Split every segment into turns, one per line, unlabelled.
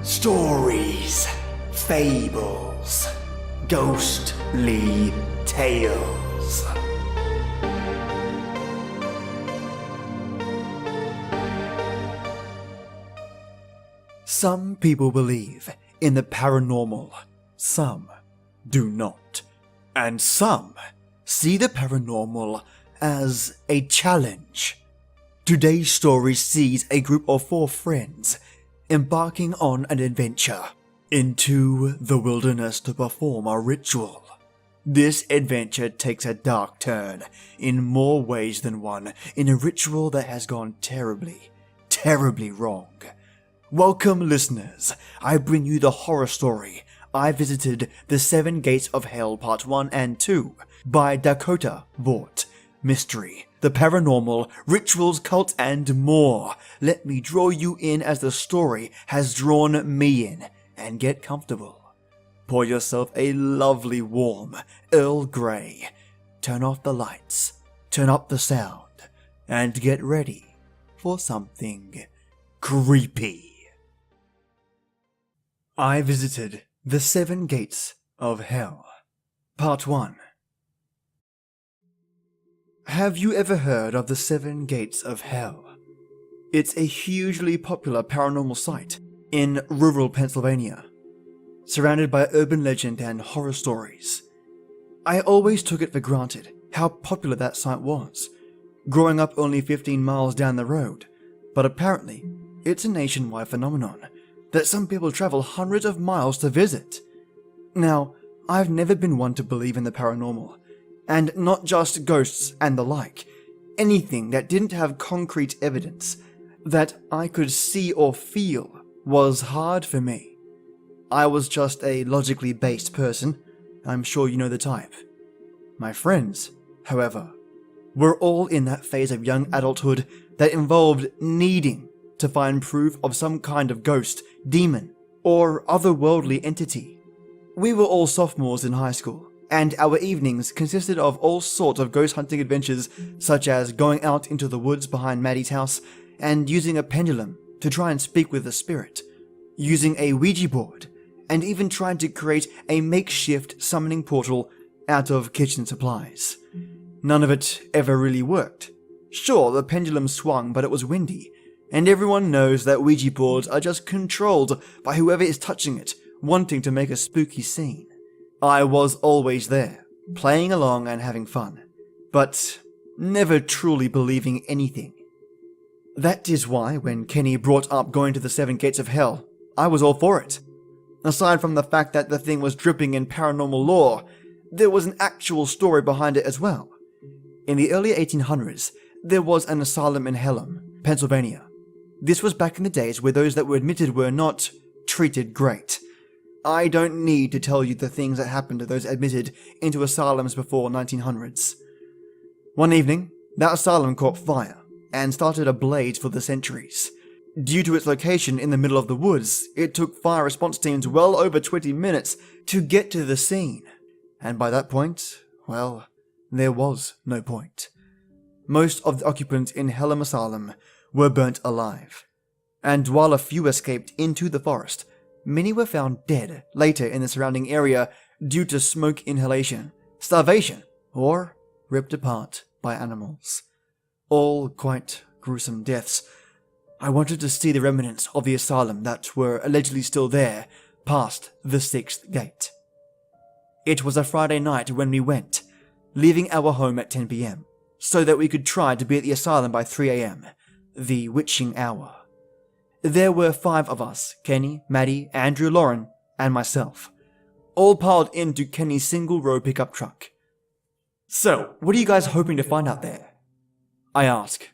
Stories, Fables, Ghostly Tales. Some people believe in the paranormal, some do not, and some see the paranormal as a challenge. Today's story sees a group of 4 friends embarking on an adventure into the wilderness to perform a ritual. This adventure takes a dark turn in more ways than one, in a ritual that has gone terribly, terribly wrong. Welcome, listeners. I bring you the horror story I Visited the 7 Gates of Hell Part 1 and 2 by Dakota Vaught. Mystery, the paranormal, rituals, cult, and more. Let me draw you in as the story has drawn me in, and get comfortable. Pour yourself a lovely warm Earl Grey. Turn off the lights, turn up the sound, and get ready for something creepy. I Visited the 7 Gates of Hell, Part 1. Have you ever heard of the 7 Gates of Hell? It's a hugely popular paranormal site in rural Pennsylvania, surrounded by urban legend and horror stories. I always took it for granted how popular that site was, growing up only 15 miles down the road, but apparently it's a nationwide phenomenon that some people travel hundreds of miles to visit. Now, I've never been one to believe in the paranormal, and not just ghosts and the like. Anything that didn't have concrete evidence that I could see or feel was hard for me. I was just a logically based person. I'm sure you know the type. My friends, however, were all in that phase of young adulthood that involved needing to find proof of some kind of ghost, demon, or otherworldly entity. We were all sophomores in high school, and our evenings consisted of all sorts of ghost hunting adventures, such as going out into the woods behind Maddie's house and using a pendulum to try and speak with a spirit, using a Ouija board, and even trying to create a makeshift summoning portal out of kitchen supplies. None of it ever really worked. Sure, the pendulum swung, but it was windy, and everyone knows that Ouija boards are just controlled by whoever is touching it, wanting to make a spooky scene. I was always there, playing along and having fun, but never truly believing anything. That is why when Kenny brought up going to the 7 Gates of Hell, I was all for it. Aside from the fact that the thing was dripping in paranormal lore, there was an actual story behind it as well. In the early 1800s, there was an asylum in Pelham, Pennsylvania. This was back in the days where those that were admitted were not treated great. I don't need to tell you the things that happened to those admitted into asylums before 1900s. One evening, that asylum caught fire and started a blaze for the centuries. Due to its location in the middle of the woods, it took fire response teams well over 20 minutes to get to the scene. And by that point, well, there was no point. Most of the occupants in Pelham Asylum were burnt alive. And while a few escaped into the forest, many were found dead later in the surrounding area due to smoke inhalation, starvation, or ripped apart by animals. All quite gruesome deaths. I wanted to see the remnants of the asylum that were allegedly still there past the 6th gate. It was a Friday night when we went, leaving our home at 10 p.m, so that we could try to be at the asylum by 3 a.m, the witching hour. There were 5 of us, Kenny, Maddie, Andrew, Lauren, and myself, all piled into Kenny's single-row pickup truck. So, what are you guys hoping to find out there? I ask.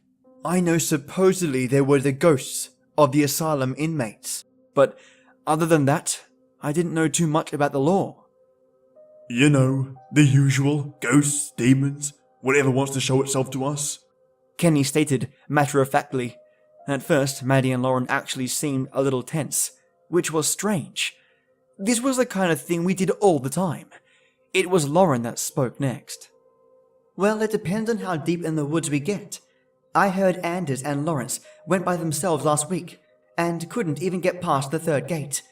I know supposedly there were the ghosts of the asylum inmates, but other than that, I didn't know too much about the lore.
You know, the usual ghosts, demons, whatever wants to show itself to us,
Kenny stated matter-of-factly. At first, Maddie and Lauren actually seemed a little tense, which was strange. This was the kind of thing we did all the time. It was Lauren that spoke next. Well, it depends on how deep in the woods we get. I heard Anders and Lawrence went by themselves last week, and couldn't even get past the third gate.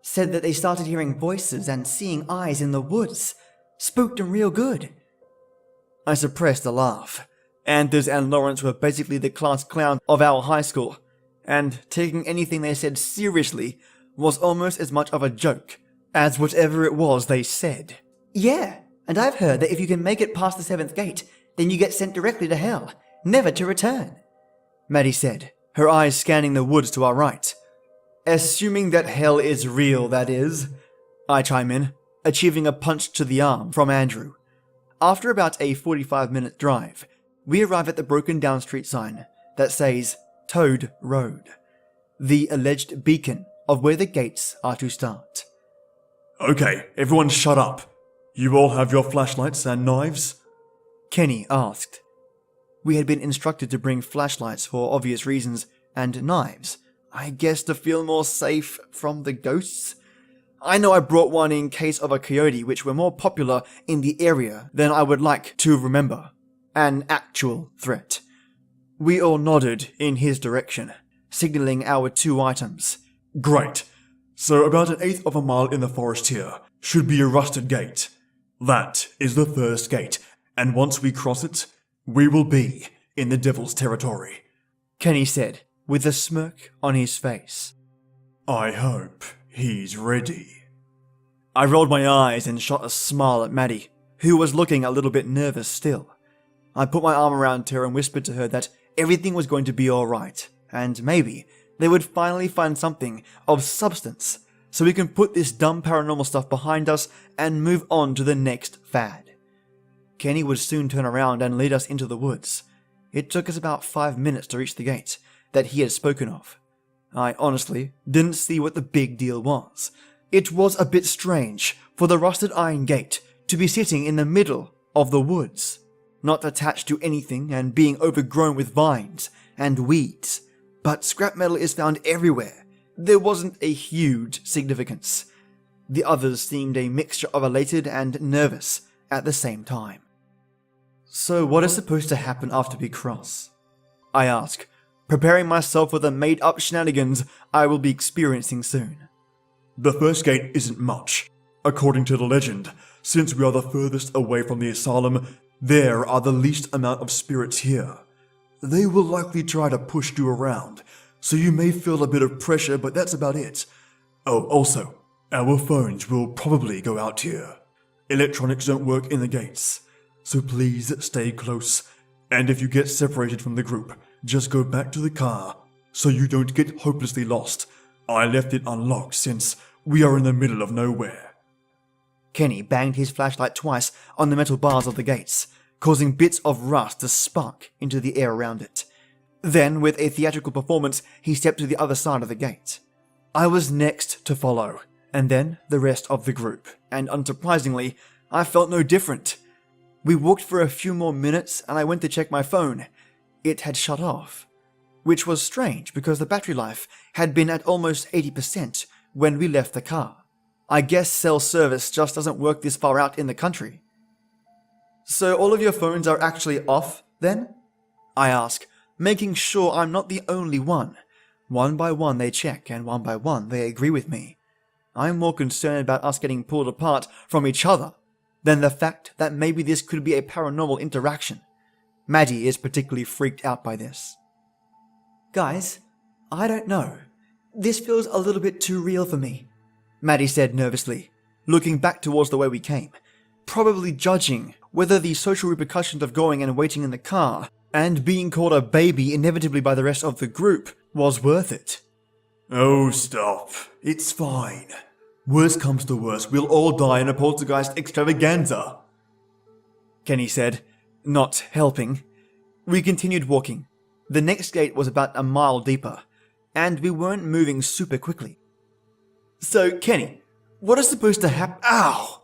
Said that they started hearing voices and seeing eyes in the woods. Spooked them real good. I suppressed a laugh. Anders and Lawrence were basically the class clown of our high school, and taking anything they said seriously was almost as much of a joke as whatever it was they said. Yeah, and I've heard that if you can make it past the 7th gate, then you get sent directly to hell, never to return, Maddie said, her eyes scanning the woods to our right. Assuming that hell is real, that is, I chime in, achieving a punch to the arm from Andrew. After about a 45-minute drive, we arrive at the broken down street sign that says Toad Road, the alleged beacon of where the gates are to start.
Okay, everyone shut up. You all have your flashlights and knives?
Kenny asked. We had been instructed to bring flashlights for obvious reasons, and knives, I guess to feel more safe from the ghosts. I know I brought one in case of a coyote, which were more popular in the area than I would like to remember. An actual threat. We all nodded in his direction, signaling our 2 items.
Great. So about 1/8 of a mile in the forest here should be a rusted gate. That is the first gate, and once we cross it, we will be in the devil's territory,
Kenny said, with a smirk on his face.
I hope he's ready.
I rolled my eyes and shot a smile at Maddie, who was looking a little bit nervous still. I put my arm around her and whispered to her that everything was going to be alright, and maybe they would finally find something of substance so we can put this dumb paranormal stuff behind us and move on to the next fad. Kenny would soon turn around and lead us into the woods. It took us about 5 minutes to reach the gate that he had spoken of. I honestly didn't see what the big deal was. It was a bit strange for the rusted iron gate to be sitting in the middle of the woods, not attached to anything and being overgrown with vines and weeds. But scrap metal is found everywhere. There wasn't a huge significance. The others seemed a mixture of elated and nervous at the same time. So what is supposed to happen after we cross? I ask, preparing myself for the made-up shenanigans I will be experiencing soon.
The first gate isn't much. According to the legend, since we are the furthest away from the asylum, there are the least amount of spirits here. They will likely try to push you around, so you may feel a bit of pressure, but that's about it. Oh, also, our phones will probably go out here. Electronics don't work in the gates, so please stay close. And if you get separated from the group, just go back to the car, so you don't get hopelessly lost. I left it unlocked since we are in the middle of nowhere.
Kenny banged his flashlight twice on the metal bars of the gates, causing bits of rust to spark into the air around it. Then, with a theatrical performance, he stepped to the other side of the gate. I was next to follow, and then the rest of the group, and unsurprisingly, I felt no different. We walked for a few more minutes, and I went to check my phone. It had shut off, which was strange because the battery life had been at almost 80% when we left the car. I guess cell service just doesn't work this far out in the country. So all of your phones are actually off, then? I ask, making sure I'm not the only one. One by one they check, and one by one they agree with me. I'm more concerned about us getting pulled apart from each other than the fact that maybe this could be a paranormal interaction. Maddie is particularly freaked out by this. Guys, I don't know. This feels a little bit too real for me, Maddie said nervously, looking back towards the way we came, probably judging whether the social repercussions of going and waiting in the car and being called a baby inevitably by the rest of the group was worth it.
Oh, stop. It's fine. Worst comes to worst, we'll all die in a poltergeist extravaganza,
Kenny said, not helping. We continued walking. The next gate was about a mile deeper, and we weren't moving super quickly. So, Kenny, what is supposed to happen? Ow!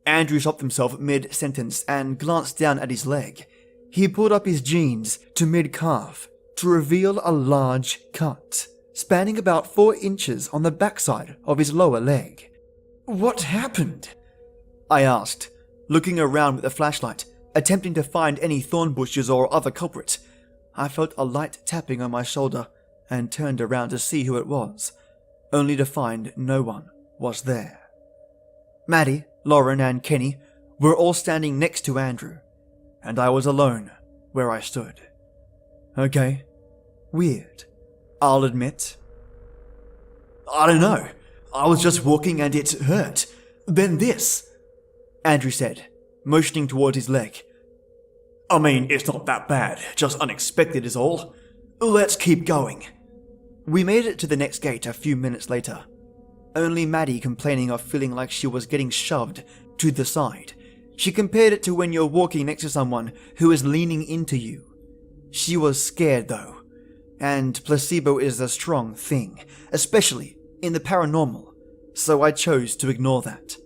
Andrew stopped himself mid-sentence and glanced down at his leg. He pulled up his jeans to mid-calf to reveal a large cut, spanning about 4 inches on the backside of his lower leg. What happened? I asked, looking around with the flashlight, attempting to find any thorn bushes or other culprit. I felt a light tapping on my shoulder and turned around to see who it was, only to find no one was there. Maddie, Lauren, and Kenny were all standing next to Andrew, and I was alone where I stood. Okay, weird, I'll admit.
I don't know. I was just walking and it hurt. Then this,
Andrew said, motioning towards his leg.
I mean, it's not that bad, just unexpected is all. Let's keep going.
We made it to the next gate a few minutes later, only Maddie complaining of feeling like she was getting shoved to the side. She compared it to when you're walking next to someone who is leaning into you. She was scared though, and placebo is a strong thing, especially in the paranormal, so I chose to ignore that.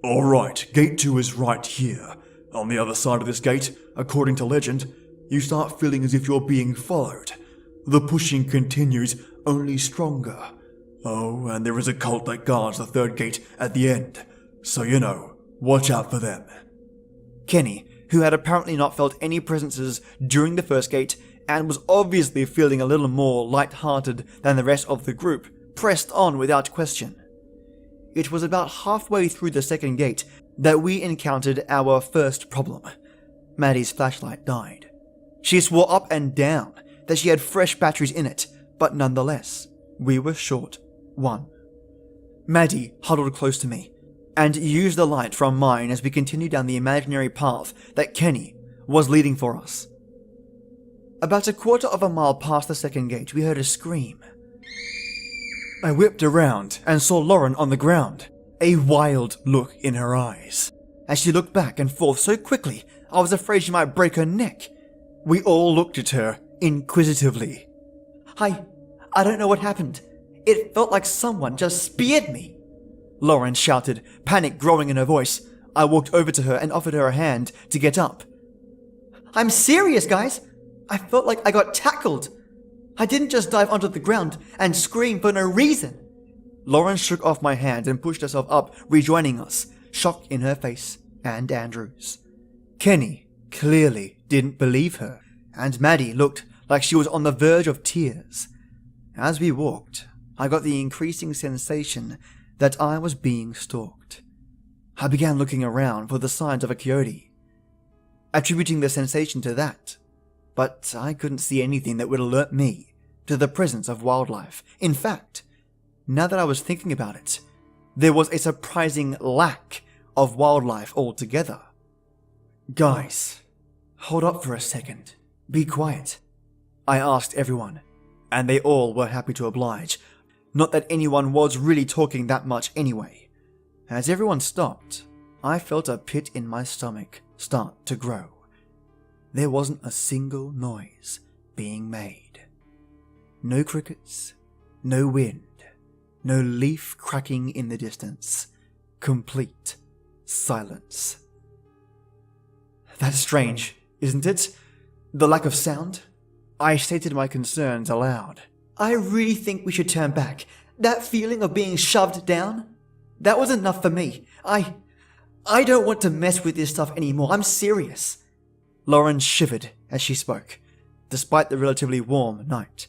Alright, gate 2 is right here. On the other side of this gate, according to legend, you start feeling as if you're being followed. The pushing continues, only stronger. Oh, and there is a cult that guards the third gate at the end, so watch out for them.
Kenny, who had apparently not felt any presences during the first gate and was obviously feeling a little more light-hearted than the rest of the group, pressed on without question. It was about halfway through the second gate that we encountered our first problem. Maddie's flashlight died. She swore up and down that she had fresh batteries in it, but nonetheless, we were short one. Maddie huddled close to me and used the light from mine as we continued down the imaginary path that Kenny was leading for us. About a quarter of a mile past the second gate, we heard a scream. I whipped around and saw Lauren on the ground, a wild look in her eyes. As she looked back and forth so quickly, I was afraid she might break her neck. We all looked at her inquisitively. I don't know what happened. It felt like someone just speared me, Lauren shouted, panic growing in her voice. I walked over to her and offered her a hand to get up. I'm serious, guys. I felt like I got tackled. I didn't just dive onto the ground and scream for no reason. Lauren shook off my hand and pushed herself up, rejoining us, shock in her face and Andrew's. Kenny clearly didn't believe her, and Maddie looked like she was on the verge of tears. As we walked, I got the increasing sensation that I was being stalked. I began looking around for the signs of a coyote, attributing the sensation to that, but I couldn't see anything that would alert me to the presence of wildlife. In fact, now that I was thinking about it, there was a surprising lack of wildlife altogether. Guys, hold up for a second. Be quiet, I asked everyone, and they all were happy to oblige. Not that anyone was really talking that much anyway. As everyone stopped, I felt a pit in my stomach start to grow. There wasn't a single noise being made. No crickets, no wind, no leaf cracking in the distance. Complete silence. That's strange, isn't it? The lack of sound? I stated my concerns aloud. I really think we should turn back. That feeling of being shoved down? That was enough for me. I don't want to mess with this stuff anymore. I'm serious. Lauren shivered as she spoke, despite the relatively warm night.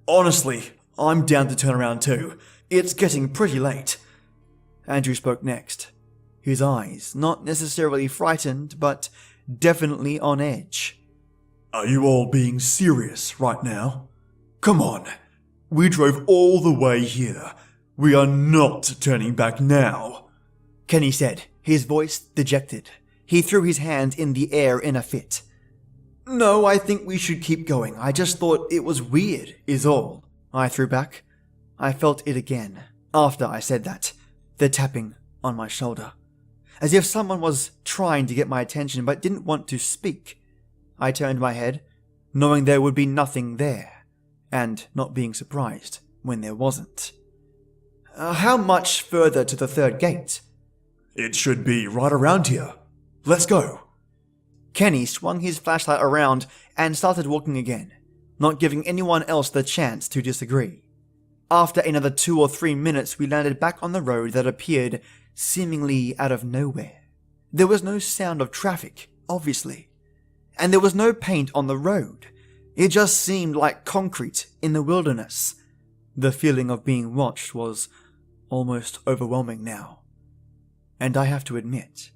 Honestly, I'm down to turn around too. It's getting pretty late.
Andrew spoke next, his eyes not necessarily frightened, but definitely on edge.
Are you all being serious right now? Come on. We drove all the way here. We are not turning back now,
Kenny said, his voice dejected. He threw his hands in the air in a fit. No, I think we should keep going. I just thought it was weird, is all. I threw back. I felt it again, after I said that, the tapping on my shoulder. As if someone was trying to get my attention but didn't want to speak. I turned my head, knowing there would be nothing there, and not being surprised when there wasn't. How much further to the third gate?
It should be right around here. Let's go.
Kenny swung his flashlight around and started walking again, not giving anyone else the chance to disagree. After another 2 or 3 minutes, we landed back on the road that appeared seemingly out of nowhere. There was no sound of traffic, obviously, and there was no paint on the road. It just seemed like concrete in the wilderness. The feeling of being watched was almost overwhelming now. And I have to admit,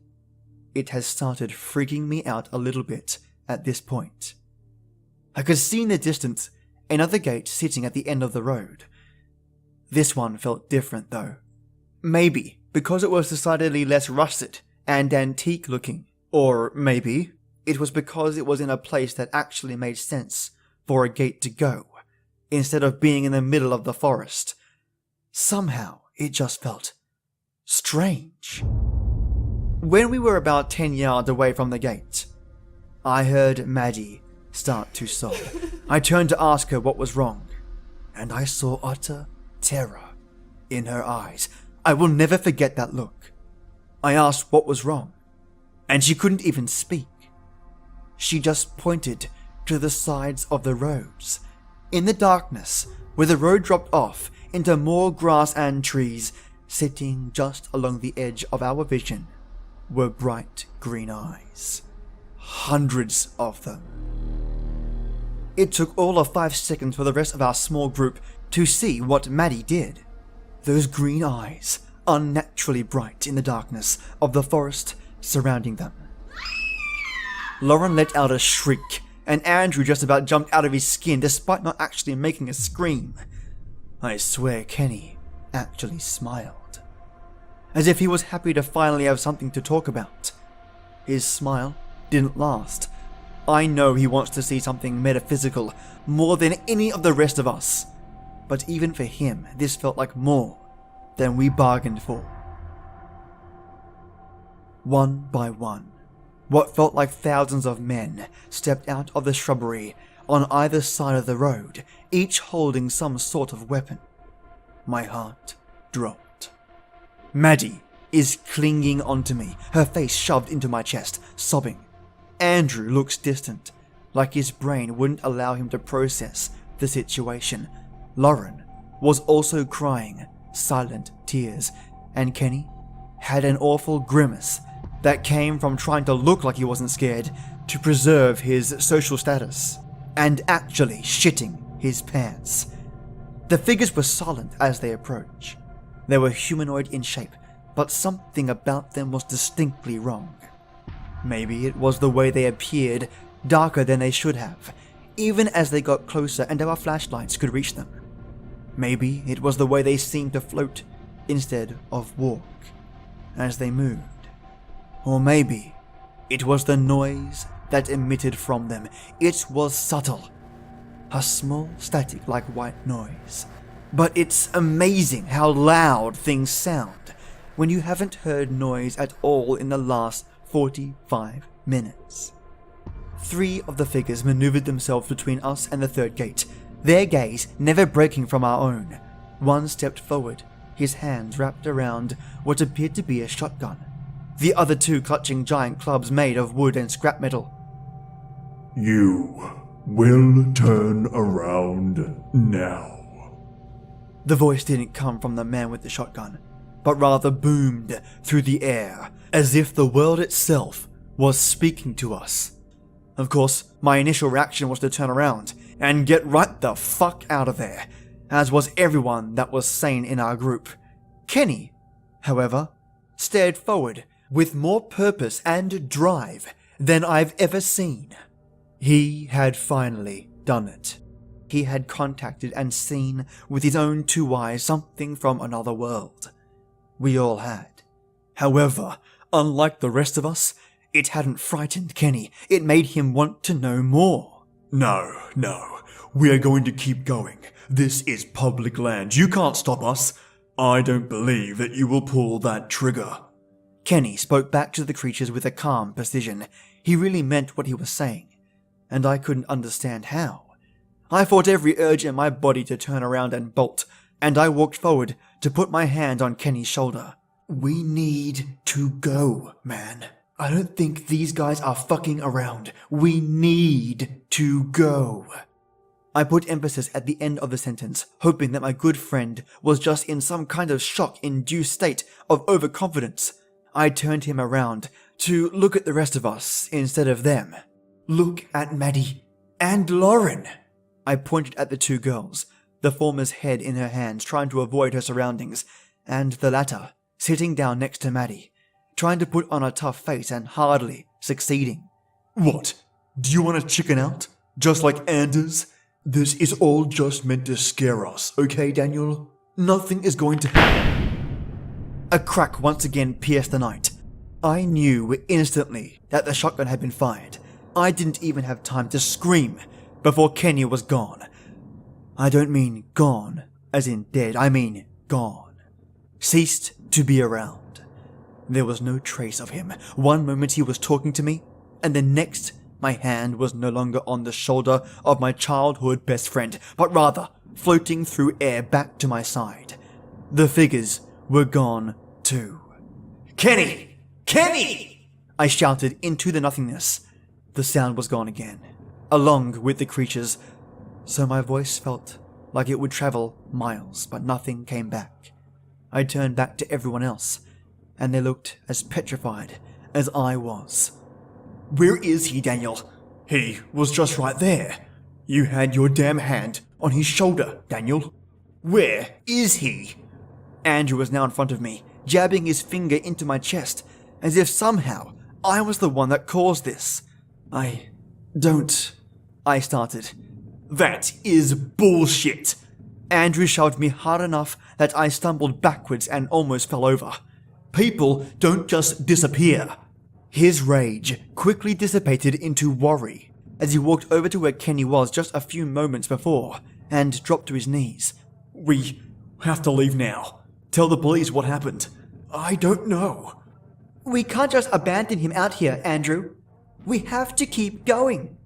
it has started freaking me out a little bit at this point. I could see in the distance another gate sitting at the end of the road. This one felt different though. Maybe because it was decidedly less rusted and antique looking. Or maybe it was because it was in a place that actually made sense for a gate to go, instead of being in the middle of the forest. Somehow it just felt strange. When we were about 10 yards away from the gate, I heard Maddie start to sob. I turned to ask her what was wrong, and I saw utter terror in her eyes. I will never forget that look. I asked what was wrong, and she couldn't even speak. She just pointed to the sides of the roads. In the darkness, where the road dropped off into more grass and trees, sitting just along the edge of our vision, were bright green eyes. Hundreds of them. It took all of 5 seconds for the rest of our small group to see what Maddie did. Those green eyes, unnaturally bright in the darkness of the forest surrounding them. Lauren let out a shriek, and Andrew just about jumped out of his skin despite not actually making a scream. I swear Kenny actually smiled, as if he was happy to finally have something to talk about. His smile didn't last. I know he wants to see something metaphysical more than any of the rest of us, but even for him, this felt like more than we bargained for. One by one, what felt like thousands of men stepped out of the shrubbery on either side of the road, each holding some sort of weapon. My heart dropped. Maddie is clinging onto me, her face shoved into my chest, sobbing. Andrew looks distant, like his brain wouldn't allow him to process the situation. Lauren was also crying silent tears, and Kenny had an awful grimace that came from trying to look like he wasn't scared to preserve his social status, and actually shitting his pants. The figures were silent as they approached. They were humanoid in shape, but something about them was distinctly wrong. Maybe it was the way they appeared, darker than they should have, even as they got closer and our flashlights could reach them. Maybe it was the way they seemed to float instead of walk as they moved. Or maybe it was the noise that emitted from them. It was subtle, a small static-like white noise. But it's amazing how loud things sound when you haven't heard noise at all in the last 45 minutes. 3 of the figures maneuvered themselves between us and the third gate, their gaze never breaking from our own. One stepped forward, his hands wrapped around what appeared to be a shotgun, the other 2 clutching giant clubs made of wood and scrap metal.
You will turn around now.
The voice didn't come from the man with the shotgun, but rather boomed through the air, as if the world itself was speaking to us. Of course, my initial reaction was to turn around and get right the fuck out of there, as was everyone that was sane in our group. Kenny, however, stared forward with more purpose and drive than I've ever seen. He had finally done it. He had contacted and seen with his own 2 eyes something from another world. We all had. However, unlike the rest of us, it hadn't frightened Kenny. It made him want to know more.
No. We are going to keep going. This is public land. You can't stop us. I don't believe that you will pull that trigger.
Kenny spoke back to the creatures with a calm precision. He really meant what he was saying, and I couldn't understand how. I fought every urge in my body to turn around and bolt, and I walked forward to put my hand on Kenny's shoulder. We need to go, man. I don't think these guys are fucking around. We need to go. I put emphasis at the end of the sentence, hoping that my good friend was just in some kind of shock-induced state of overconfidence. I turned him around to look at the rest of us instead of them. Look at Maddie. And Lauren! I pointed at the two girls, the former's head in her hands, trying to avoid her surroundings, and the latter sitting down next to Maddie, trying to put on a tough face and hardly succeeding.
What? Do you want to chicken out? Just like Anders? This is all just meant to scare us, okay, Daniel? Nothing is going to happen.
A crack once again pierced the night. I knew instantly that the shotgun had been fired. I didn't even have time to scream before Kenny was gone. I don't mean gone as in dead, I mean gone. Ceased to be around. There was no trace of him. One moment he was talking to me, and the next my hand was no longer on the shoulder of my childhood best friend, but rather floating through air back to my side. The figures were gone too. Kenny! Kenny! I shouted into the nothingness. The sound was gone again, along with the creatures, so my voice felt like it would travel miles, but nothing came back. I turned back to everyone else, and they looked as petrified as I was.
Where is he, Daniel? He was just right there. You had your damn hand on his shoulder, Daniel. Where is he?
Andrew was now in front of me, jabbing his finger into my chest, as if somehow I was the one that caused this. I started.
That is bullshit.
Andrew shoved me hard enough that I stumbled backwards and almost fell over.
People don't just disappear.
His rage quickly dissipated into worry as he walked over to where Kenny was just a few moments before and dropped to his knees.
We have to leave now. Tell the police what happened. I don't know.
We can't just abandon him out here, Andrew. We have to keep going.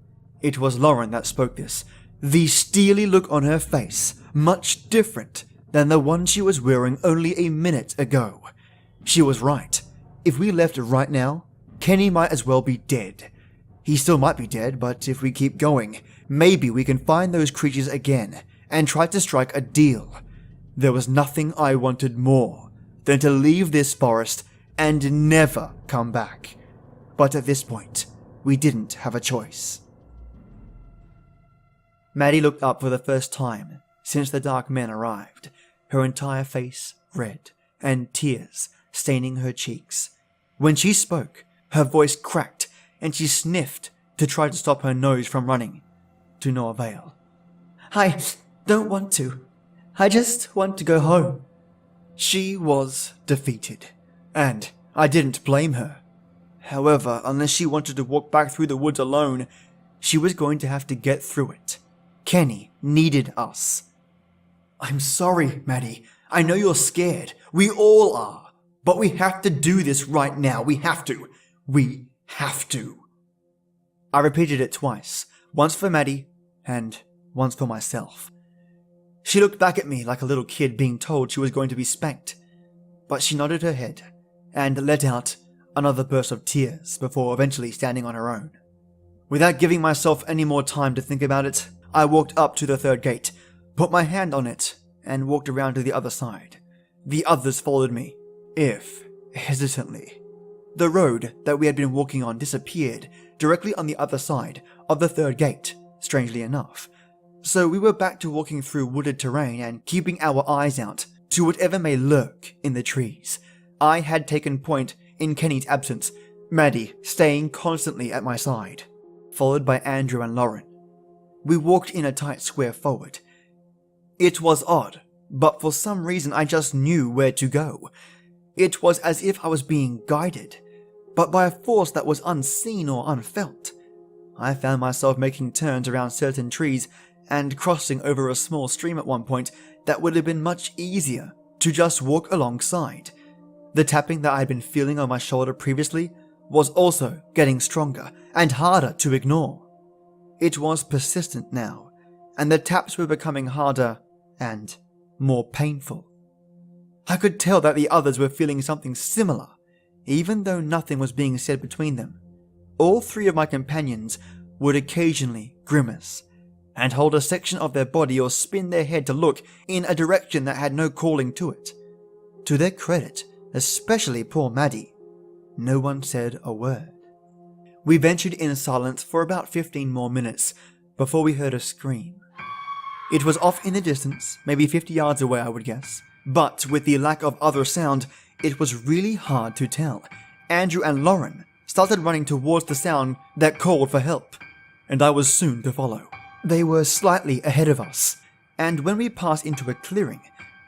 It was Lauren that spoke this, the steely look on her face, much different than the one she was wearing only a minute ago. She was right. If we left right now, Kenny might as well be dead. He still might be dead, but if we keep going, maybe we can find those creatures again and try to strike a deal. There was nothing I wanted more than to leave this forest and never come back. But at this point, we didn't have a choice. Maddie looked up for the first time since the dark men arrived, her entire face red and tears staining her cheeks. When she spoke, her voice cracked and she sniffed to try to stop her nose from running, to no avail. I don't want to. I just want to go home. She was defeated, and I didn't blame her. However, unless she wanted to walk back through the woods alone, she was going to have to get through it. Kenny needed us. I'm sorry, Maddie. I know you're scared. We all are. But we have to do this right now. We have to. We have to. I repeated it twice, once for Maddie and once for myself. She looked back at me like a little kid being told she was going to be spanked, but she nodded her head and let out another burst of tears before eventually standing on her own. Without giving myself any more time to think about it, I walked up to the third gate, put my hand on it, and walked around to the other side. The others followed me, if hesitantly. The road that we had been walking on disappeared directly on the other side of the third gate, strangely enough. So we were back to walking through wooded terrain and keeping our eyes out to whatever may lurk in the trees. I had taken point in Kenny's absence, Maddie staying constantly at my side, followed by Andrew and Lauren. We walked in a tight square forward. It was odd, but for some reason I just knew where to go. It was as if I was being guided, but by a force that was unseen or unfelt. I found myself making turns around certain trees and crossing over a small stream at one point that would have been much easier to just walk alongside. The tapping that I had been feeling on my shoulder previously was also getting stronger and harder to ignore. It was persistent now, and the taps were becoming harder and more painful. I could tell that the others were feeling something similar, even though nothing was being said between them. All three of my companions would occasionally grimace and hold a section of their body or spin their head to look in a direction that had no calling to it. To their credit, especially poor Maddie, no one said a word. We ventured in silence for about 15 more minutes, before we heard a scream. It was off in the distance, maybe 50 yards away I would guess, but with the lack of other sound, it was really hard to tell. Andrew and Lauren started running towards the sound that called for help, and I was soon to follow. They were slightly ahead of us, and when we passed into a clearing,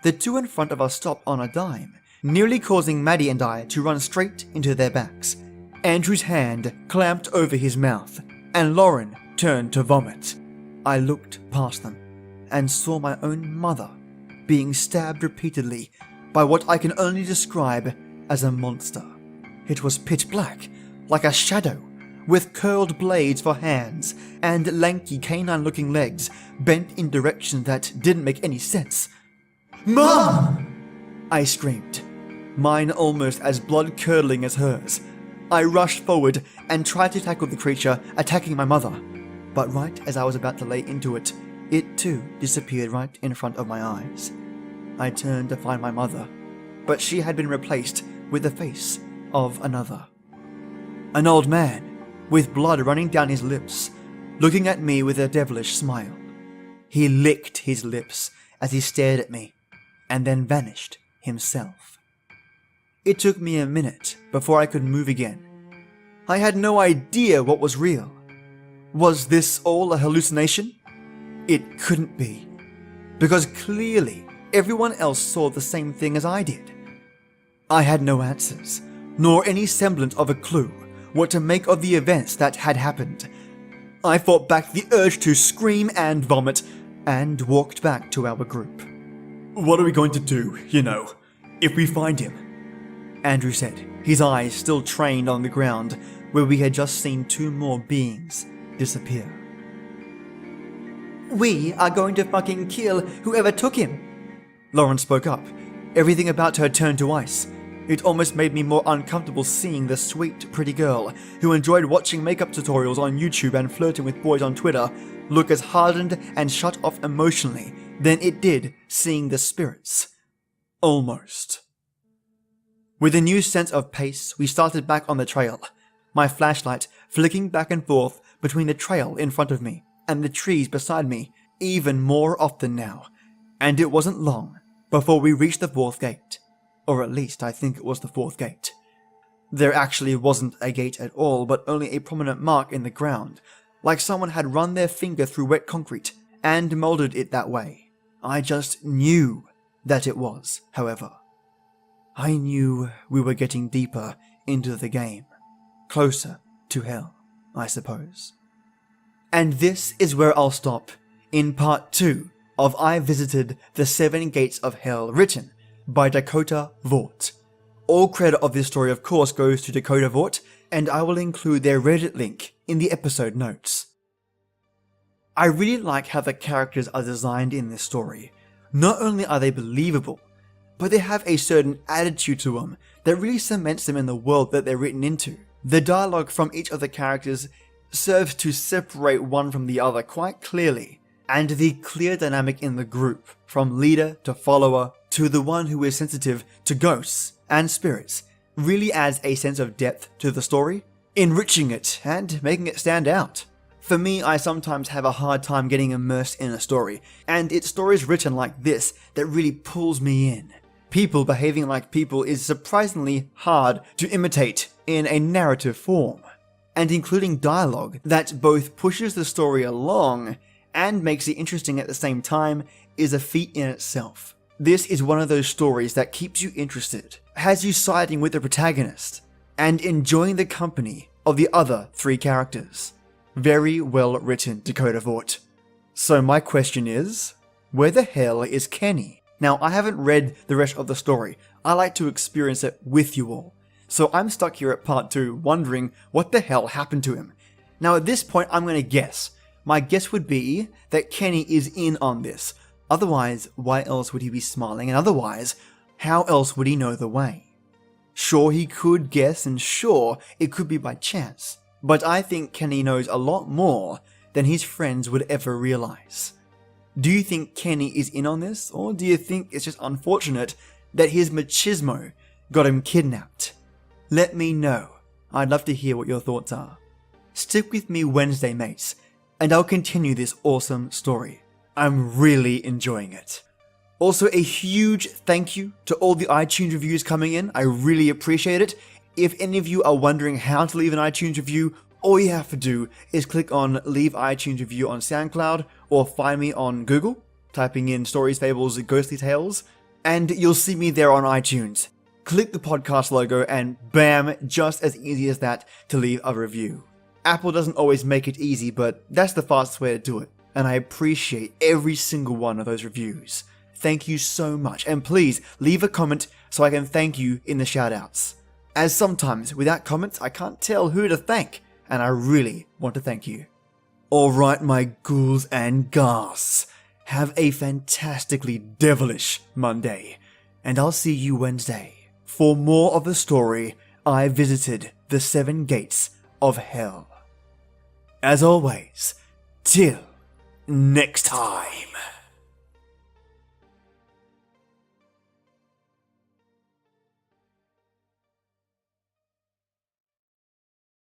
the two in front of us stopped on a dime, nearly causing Maddie and I to run straight into their backs. Andrew's hand clamped over his mouth, and Lauren turned to vomit. I looked past them and saw my own mother being stabbed repeatedly by what I can only describe as a monster. It was pitch black, like a shadow, with curled blades for hands and lanky canine-looking legs bent in directions that didn't make any sense. "Mom!" I screamed, mine almost as blood-curdling as hers. I rushed forward and tried to tackle the creature attacking my mother, but right as I was about to lay into it, it too disappeared right in front of my eyes. I turned to find my mother, but she had been replaced with the face of another. An old man, with blood running down his lips, looking at me with a devilish smile. He licked his lips as he stared at me, and then vanished himself. It took me a minute before I could move again. I had no idea what was real. Was this all a hallucination? It couldn't be, because clearly everyone else saw the same thing as I did. I had no answers, nor any semblance of a clue what to make of the events that had happened. I fought back the urge to scream and vomit, and walked back to our group.
What are we going to do, if we find him?
Andrew said, his eyes still trained on the ground where we had just seen two more beings disappear. "We are going to fucking kill whoever took him," Lauren spoke up. Everything about her turned to ice. It almost made me more uncomfortable seeing the sweet, pretty girl who enjoyed watching makeup tutorials on YouTube and flirting with boys on Twitter look as hardened and shut off emotionally than it did seeing the spirits. Almost. With a new sense of pace, we started back on the trail, my flashlight flicking back and forth between the trail in front of me and the trees beside me even more often now, and it wasn't long before we reached the fourth gate, or at least I think it was the fourth gate. There actually wasn't a gate at all, but only a prominent mark in the ground, like someone had run their finger through wet concrete and molded it that way. I just knew that it was, however. I knew we were getting deeper into the game, closer to hell, I suppose. And this is where I'll stop in part 2 of I Visited the 7 Gates of Hell, written by Dakota Vaught. All credit of this story, of course, goes to Dakota Vaught, and I will include their Reddit link in the episode notes. I really like how the characters are designed in this story. Not only are they believable, but they have a certain attitude to them that really cements them in the world that they're written into. The dialogue from each of the characters serves to separate one from the other quite clearly, and the clear dynamic in the group, from leader to follower to the one who is sensitive to ghosts and spirits, really adds a sense of depth to the story, enriching it and making it stand out. For me, I sometimes have a hard time getting immersed in a story, and it's stories written like this that really pulls me in. People behaving like people is surprisingly hard to imitate in a narrative form, and including dialogue that both pushes the story along and makes it interesting at the same time is a feat in itself. This is one of those stories that keeps you interested, has you siding with the protagonist, and enjoying the company of the other 3 characters. Very well written, Dakota Vaught. So my question is, where the hell is Kenny? Now, I haven't read the rest of the story. I like to experience it with you all. So I'm stuck here at part 2 wondering what the hell happened to him. Now at this point I'm going to guess. My guess would be that Kenny is in on this. Otherwise, why else would he be smiling? And otherwise, how else would he know the way? Sure, he could guess, and sure, it could be by chance. But I think Kenny knows a lot more than his friends would ever realize. Do you think Kenny is in on this, or do you think it's just unfortunate that his machismo got him kidnapped? Let me know. I'd love to hear what your thoughts are. Stick with me Wednesday, mates, and I'll continue this awesome story. I'm really enjoying it. Also, a huge thank you to all the iTunes reviews coming in. I really appreciate it. If any of you are wondering how to leave an iTunes review, all you have to do is click on Leave iTunes Review on SoundCloud or find me on Google, typing in Stories, Fables, Ghostly Tales, and you'll see me there on iTunes. Click the podcast logo and bam, just as easy as that to leave a review. Apple doesn't always make it easy, but that's the fastest way to do it, and I appreciate every single one of those reviews. Thank you so much, and please leave a comment so I can thank you in the shoutouts. As sometimes, without comments, I can't tell who to thank, and I really want to thank you. Alright, my ghouls and ghasts, have a fantastically devilish Monday, and I'll see you Wednesday for more of the story I visited the 7 gates of hell. As always, till next time.